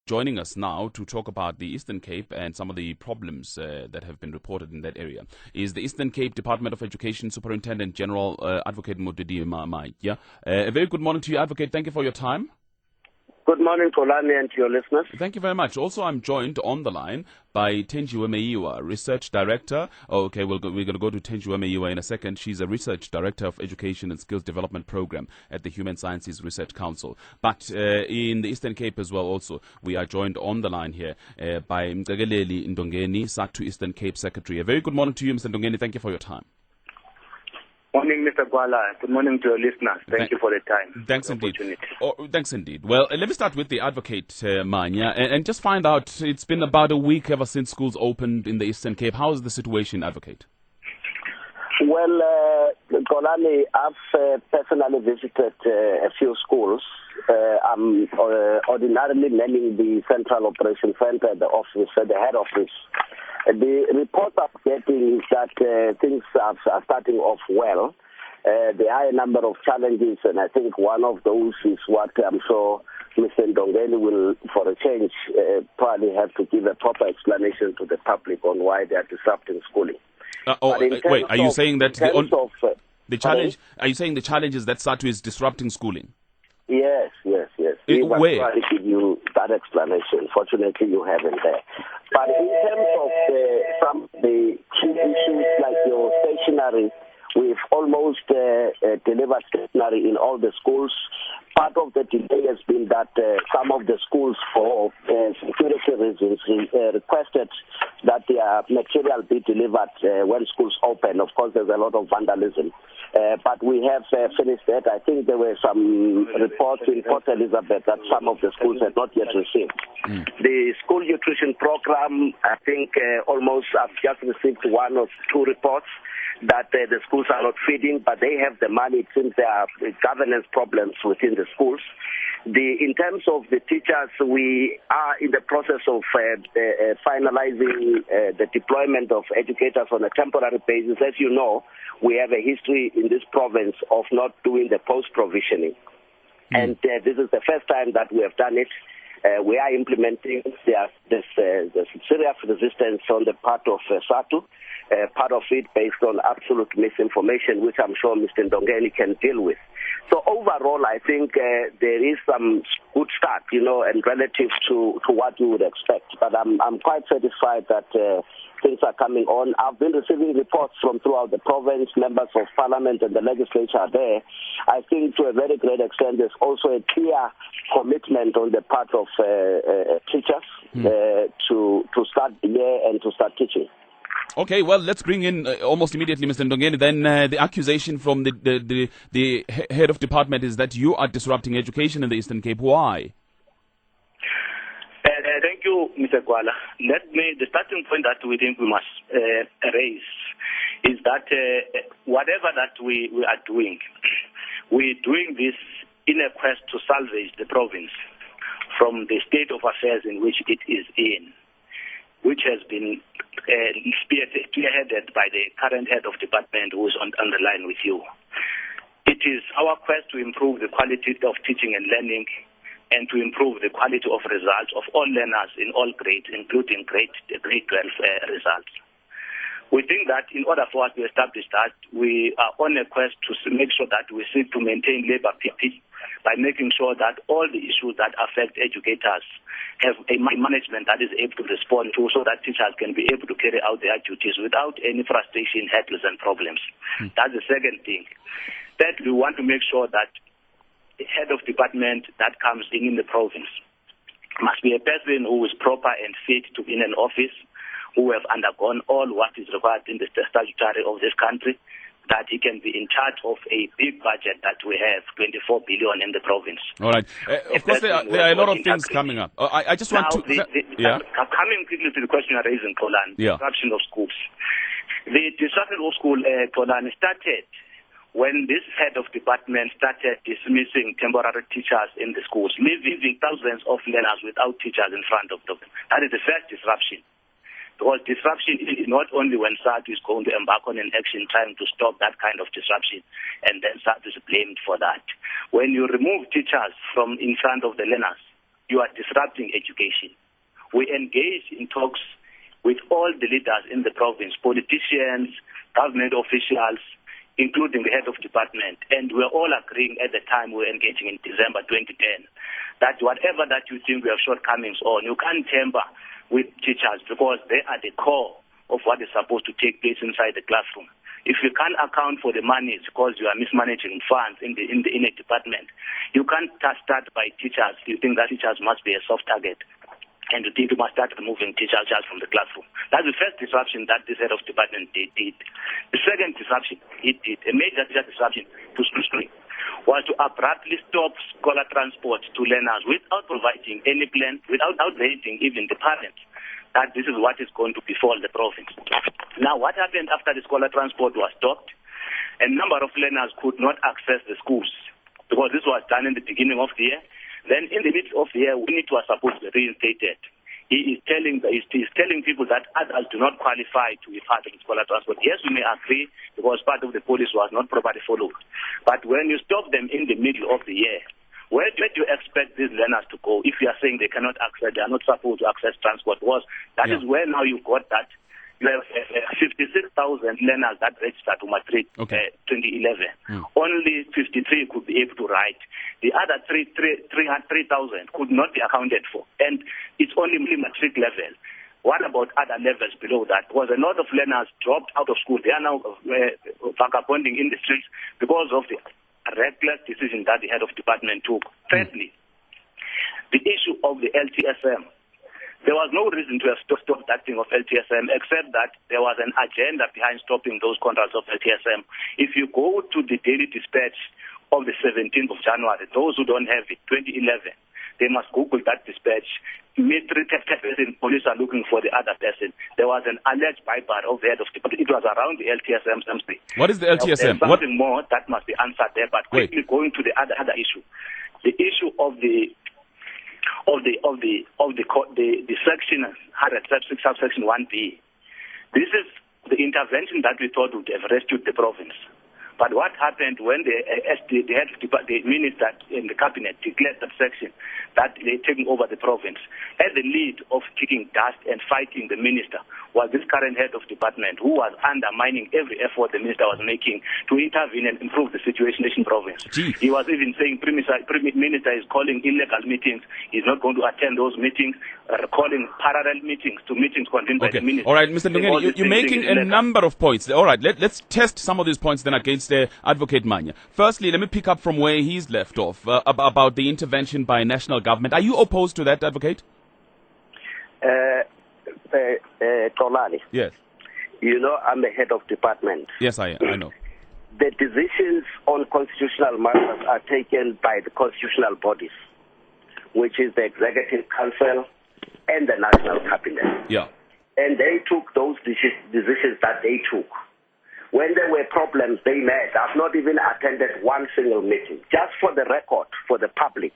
joining us now to talk about the Eastern Cape and some of the problems that have been reported in that area is the Eastern Cape Department of Education Superintendent General Advocate Modidi Maia. A very good morning to you, Advocate. Thank you for your time. Good morning, Kolani, and to your listeners. Thank you very much. Also, I'm joined on the line by Tenjiwe Meiwa, Research Director. We're going to go to Tenjiwe Meiwa in a second. She's a Research Director of Education and Skills Development Program at the Human Sciences Research Council. But in the Eastern Cape as well also, we are joined on the line here by Mcakeleli Ndongeni, SADTU Eastern Cape Secretary. A very good morning to you, Mr. Ndongeni. Thank you for your time. Morning, Mr. Gwala. Good morning to your listeners. Thank you for the time. Thanks indeed. Thanks indeed. Well, let me start with the Advocate, Manya, and just find out, it's been about a week ever since schools opened in the Eastern Cape. How is the situation, Advocate? Well, Kolani, I've personally visited a few schools. I'm ordinarily manning the Central Operation Center, the office, the head office. The report I'm getting is that things are starting off well. There are a number of challenges, and I think one of those is what I'm sure Mr. Ndongeni will, for a change, probably have to give a proper explanation to the public on why they are disrupting schooling. Wait, are you saying that the challenge? Are you saying the challenge is that SADTU is disrupting schooling? Yes. We will try to give you that explanation. Fortunately, you haven't there. But in terms of some of the key issues like your stationery, we've almost delivered stationery in all the schools. Part of the delay has been that some of the schools, for security reasons, requested that their material be delivered when schools open. Of course, there's a lot of vandalism. But we have finished that. I think there were some reports in Port Elizabeth that some of the schools had not yet received. The school nutrition program, I think almost I've just received one or two reports that the schools are not feeding, but they have the money since there are governance problems within the schools. In terms of the teachers, we are in the process of finalizing the deployment of educators on a temporary basis. As you know, we have a history in this province of not doing the post-provisioning. And this is the first time that we have done it. We are implementing this serious resistance on the part of SADTU, part of it based on absolute misinformation, which I'm sure Mr. Ndongeni can deal with. So overall, I think there is some good start, and relative to what you would expect. But I'm quite satisfied that things are coming on. I've been receiving reports from throughout the province, members of parliament and the legislature are there. I think to a very great extent there's also a clear commitment on the part of teachers to start the year and to start teaching. Okay, well, let's bring in almost immediately Mr. Ndongeni. Then the accusation from the head of department is that you are disrupting education in the Eastern Cape. Why? Thank you, Mr. Gwala. The starting point that we think we must raise is that whatever that we are doing, we're doing this in a quest to salvage the province from the state of affairs in which it is in, which has been spearheaded by the current head of department who is on the line with you. It is our quest to improve the quality of teaching and learning and to improve the quality of results of all learners in all grades, including grade 12 results. We think that in order for us to establish that, we are on a quest to make sure that we seek to maintain labor PP by making sure that all the issues that affect educators have a management that is able to respond to, so that teachers can be able to carry out their duties without any frustration, hassles, and problems. That's the second thing. Third, we want to make sure that the head of department that comes in the province must be a person who is proper and fit to be in an office, who have undergone all what is required in the statutory of this country, that he can be in charge of a big budget that we have, 24 billion in the province. All right. Of course, there are a lot of things coming up. I just want coming quickly to the question you're raising, Polan, disruption of schools. The disruption of school, Polan, started when this head of department started dismissing temporary teachers in the schools, leaving thousands of learners without teachers in front of them. That is the first disruption. Because disruption is not only when SADTU is going to embark on an action trying to stop that kind of disruption, and then SADTU is blamed for that. When you remove teachers from in front of the learners, you are disrupting education. We engaged in talks with all the leaders in the province, politicians, government officials, including the head of department, and we're all agreeing at the time we were engaging in December 2010 that whatever that you think we have shortcomings on, you can't tamper with teachers because they are the core of what is supposed to take place inside the classroom. If you can't account for the money because you are mismanaging funds in a department, you can't start by teachers. You think that teachers must be a soft target, and you think you must start removing teachers from the classroom. That's the first disruption that this head of department did. The second disruption he did, a major disruption to school, was to abruptly stop scholar transport to learners without providing any plan, without raising even the parents that this is what is going to befall the province. Now, what happened after the scholar transport was stopped? A number of learners could not access the schools because this was done in the beginning of the year. Then in the midst of the year, when it was supposed to be reinstated, he is telling people that adults do not qualify to be part of the scholar transport. Yes, we may agree because part of the policy was not properly followed. But when you stop them in the middle of the year, where do you expect these learners to go if you are saying they cannot access, they are not supposed to access transport? That is where now you got that. You have 56,000 learners that registered to matric 2011. Only 53 could be able to write. The other 3,000 could not be accounted for. And it's only matric level. What about other levels below that? Because a lot of learners dropped out of school. They are now vagabonding in the streets because of the reckless decision that the head of department took. Thirdly, the issue of the LTSM. There was no reason to have stopped that thing of LTSM except that there was an agenda behind stopping those contracts of LTSM. If you go to the daily dispatch of the 17th of January, those who don't have it, 2011, they must Google that dispatch. Matric person, police are looking for the other person. There was an alleged bypass of the head of department. It was around the LTSM. What is the LTSM? There's something more that must be answered there. But quickly going to the other issue, the issue of the section 100 subsection 1B. This is the intervention that we thought would have rescued the province. But what happened when the minister in the cabinet declared that section that they're taking over the province? At the lead of kicking dust and fighting the minister was this current head of department who was undermining every effort the minister was making to intervene and improve the situation in the province. He was even saying minister is calling illegal meetings. He's not going to attend those meetings, calling parallel meetings to meetings convened by the minister. All right, Mr. Ndungeni, you're making a number of points. All right, let's test some of these points then against Advocate Manya. Firstly, let me pick up from where he's left off about the intervention by national government. Are you opposed to that, Advocate? Tolani. Yes. You know, I'm the head of department. Yes, I know. The decisions on constitutional matters are taken by the constitutional bodies, which is the Executive Council and the National Cabinet. Yeah. And they took those decisions that they took. When there were problems, they met. I've not even attended one single meeting. Just for the record, for the public,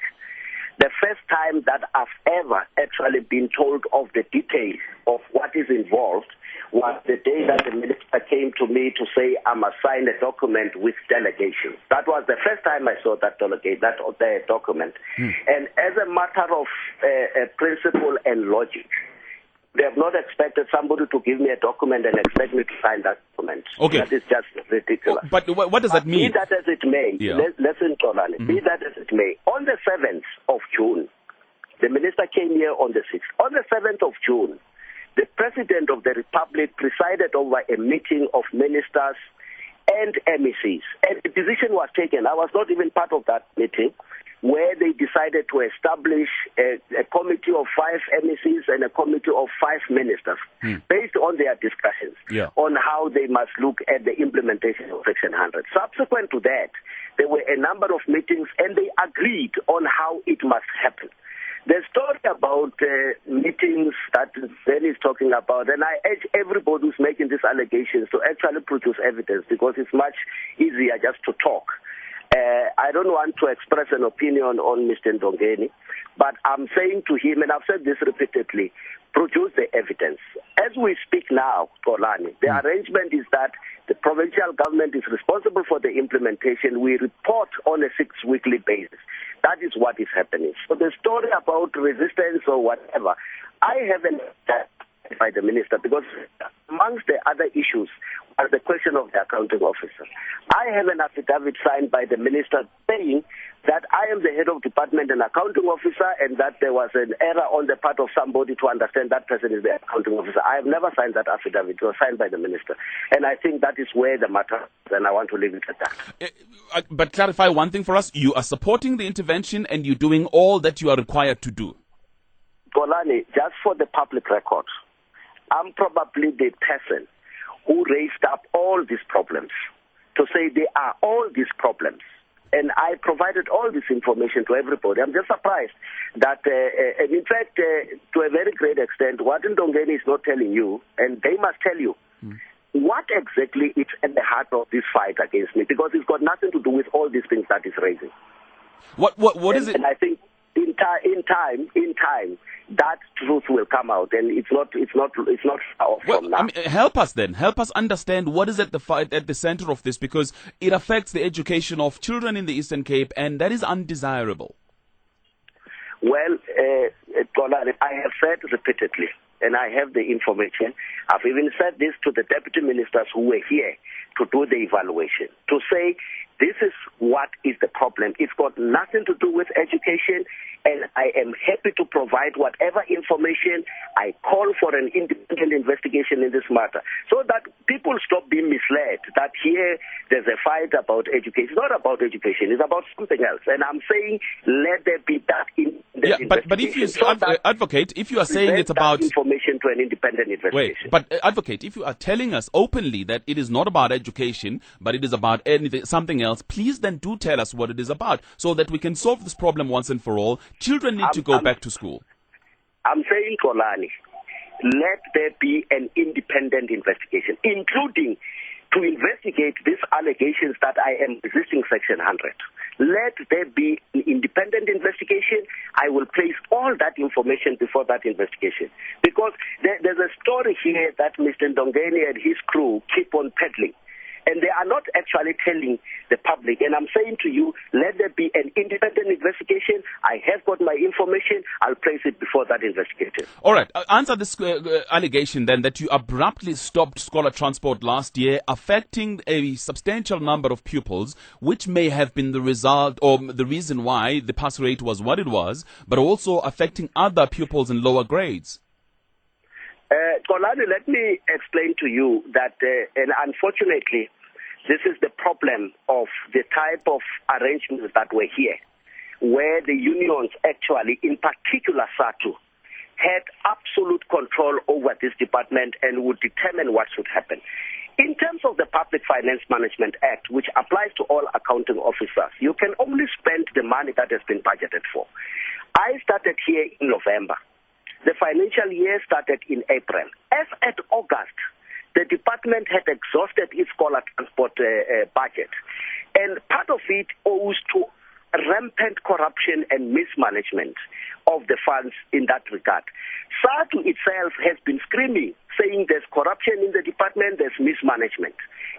the first time that I've ever actually been told of the details of what is involved was the day that the minister came to me to say I must sign a document with delegation. That was the first time I saw that document. And as a matter of principle and logic, they have not expected somebody to give me a document and expect me to sign that document. Okay. That is just ridiculous. But what does that mean? Be that as it may, listen, Tolani, be that as it may, on the 7th of June, the minister came here on the 6th. On the 7th of June, the President of the Republic presided over a meeting of ministers and MECs. And the decision was taken. I was not even part of that meeting, where they decided to establish a committee of 5 MECs and a committee of 5 ministers based on their discussions on how they must look at the implementation of Section 100. Subsequent to that, there were a number of meetings and they agreed on how it must happen. The story about meetings that Ben is talking about, and I urge everybody who's making these allegations to actually produce evidence because it's much easier just to talk. I don't want to express an opinion on Mr. Ndungeni, but I'm saying to him, and I've said this repeatedly, produce the evidence. As we speak now, Tolani, the arrangement is that The provincial government is responsible for the implementation. We report on a 6-weekly basis. That is what is happening. So the story about resistance or whatever, I haven't by the minister, because amongst the other issues was the question of the accounting officer. I have an affidavit signed by the minister saying that I am the head of department and accounting officer, and that there was an error on the part of somebody to understand that person is the accounting officer. I have never signed that affidavit. It was signed by the minister. And I think that is where the matter is, and I want to leave it at that. But clarify one thing for us. You are supporting the intervention and you're doing all that you are required to do. Golani, just for the public record, I'm probably the person who raised up all these problems to say there are all these problems. And I provided all this information to everybody. I'm just surprised that, and in fact, to a very great extent, what Ndongeni is not telling you, and they must tell you, what exactly is at the heart of this fight against me, because it's got nothing to do with all these things that is raising. What is it? And I think in time, that truth will come out, and it's not far off from now. I mean, help us then. Help us understand what is at the center of this, because it affects the education of children in the Eastern Cape, and that is undesirable. Well, I have said repeatedly, and I have the information. I've even said this to the deputy ministers who were here to do the evaluation, to say this is what is the problem. It's got nothing to do with education, and I am happy to provide whatever information. I call for an independent investigation in this matter so that people stop being misled that here there's a fight about education. It's not about education. It's about something else. And I'm saying let there be that investigation. But if you, advocate, if you are saying it's about information to an independent investigation. Wait, but advocate, if you are telling us openly that it is not about education, but it is about anything, something else, please then do tell us what it is about so that we can solve this problem once and for all. Children need to go back to school. I'm saying, Kolani, let there be an independent investigation, including to investigate these allegations that I am resisting Section 100. Let there be an independent investigation. I will place all that information before that investigation. Because there's a story here that Mr. Ndongeni and his crew keep on peddling. And they are not actually telling the public. And I'm saying to you, let there be an independent investigation. I have got my information. I'll place it before that investigation. All right. Answer this allegation then that you abruptly stopped scholar transport last year, affecting a substantial number of pupils, which may have been the result or the reason why the pass rate was what it was, but also affecting other pupils in lower grades. Kolani, let me explain to you that, and unfortunately, this is the problem of the type of arrangements that were here, where the unions actually, in particular SADTU, had absolute control over this department and would determine what should happen. In terms of the Public Finance Management Act, which applies to all accounting officers, you can only spend the money that has been budgeted for. I started here in November. The financial year started in April. As at August, the department had exhausted its scholar transport budget. And part of it owes to rampant corruption and mismanagement of the funds in that regard. SADTU itself has been screaming, saying there's corruption in the department, there's mismanagement.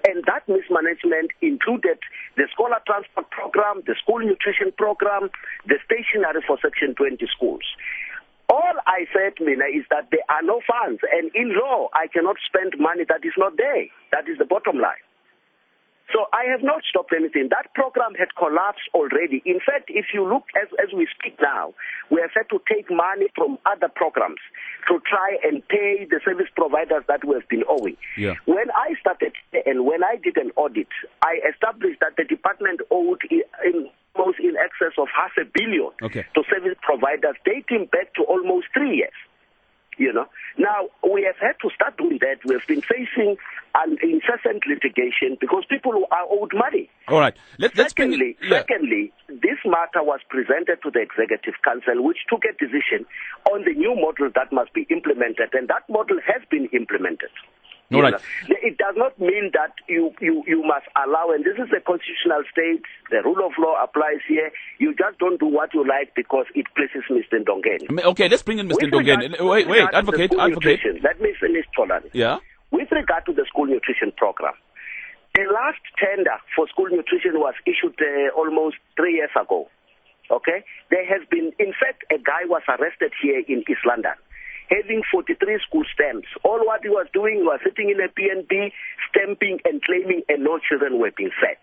And that mismanagement included the scholar transport program, the school nutrition program, the stationery for Section 20 schools. All I said, Mina, is that there are no funds. And in law, I cannot spend money that is not there. That is the bottom line. So I have not stopped anything. That program had collapsed already. In fact, if you look as we speak now, we have had to take money from other programs to try and pay the service providers that we have been owing. Yeah. When I started and when I did an audit, I established that the department owed almost in excess of $500 million to service providers dating back to almost 3 years. You know, now we have had to start doing that. We have been facing an incessant litigation because people are owed money. All right. Secondly, this matter was presented to the Executive Council, which took a decision on the new model that must be implemented, and that model has been implemented. All right. It does not mean that you must allow, and this is a constitutional state, the rule of law applies here. You just don't do what you like because it pleases Mr. Ndongeni. Okay, let's bring in Mr. Ndongeni. Wait, advocate. Let me finish, Polani. Yeah. With regard to the school nutrition program, The last tender for school nutrition was issued almost 3 years ago. Okay? There has been, in fact, a guy was arrested here in East London, having 43 school stamps. All what he was doing was sitting in a PNB, stamping and claiming, and no children were being fed.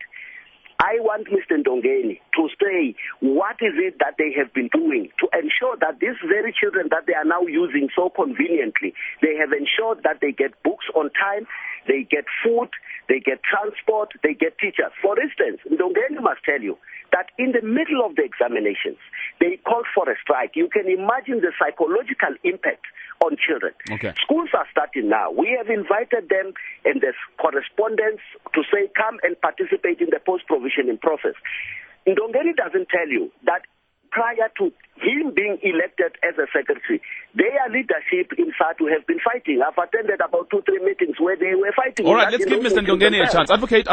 I want Mr. Ndongeni to say what is it that they have been doing to ensure that these very children that they are now using so conveniently, they have ensured that they get books on time, they get food, they get transport, they get teachers. For instance, Ndongeni must tell you that in the middle of the examinations, they called for a strike. You can imagine the psychological impact on children. Okay. Schools are starting now. We have invited them in this correspondence to say, come and participate in the post-provisioning process. Ndongeni doesn't tell you that prior to him being elected as a secretary, their leadership in SADTU have been fighting. I've attended about 2-3 meetings where they were fighting. All right, let's give Mr. Ndongeni a chance. Advocate.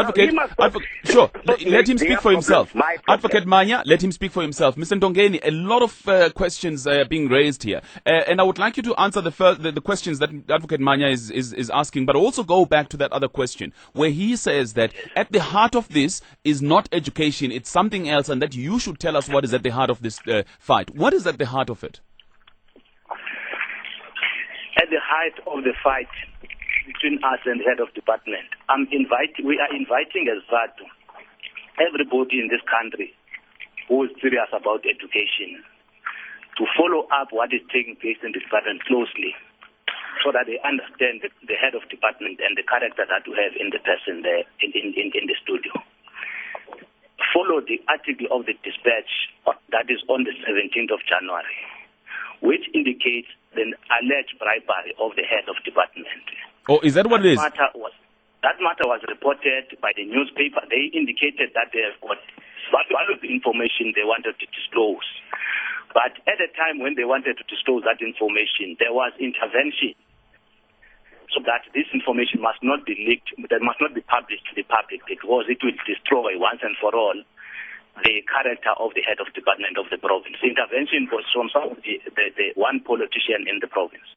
Sure, let him speak for himself. Advocate Manya, let him speak for himself. Mr. Ndongeni, a lot of questions being raised here. And I would like you to answer the questions that Advocate Manya is asking, but also go back to that other question, where he says that at the heart of this is not education, it's something else, and that you should tell us what is at the heart of this fight. What is at the heart of it? At the height of the fight between us and the head of department, we are inviting as SADTU everybody in this country who is serious about education to follow up what is taking place in the department closely, so that they understand the head of department and the character that we have in the person there in the studio. Follow the article of the dispatch that is on the 17th of January, which indicates the alleged bribery of the head of department. Oh, is that what it is? That matter was reported by the newspaper. They indicated that they have got one of the information they wanted to disclose. But at the time when they wanted to disclose that information, there was intervention so that this information must not be leaked, that must not be published to the public, because it will destroy once and for all the character of the head of department of the province. Intervention was from some of the one politician in the province.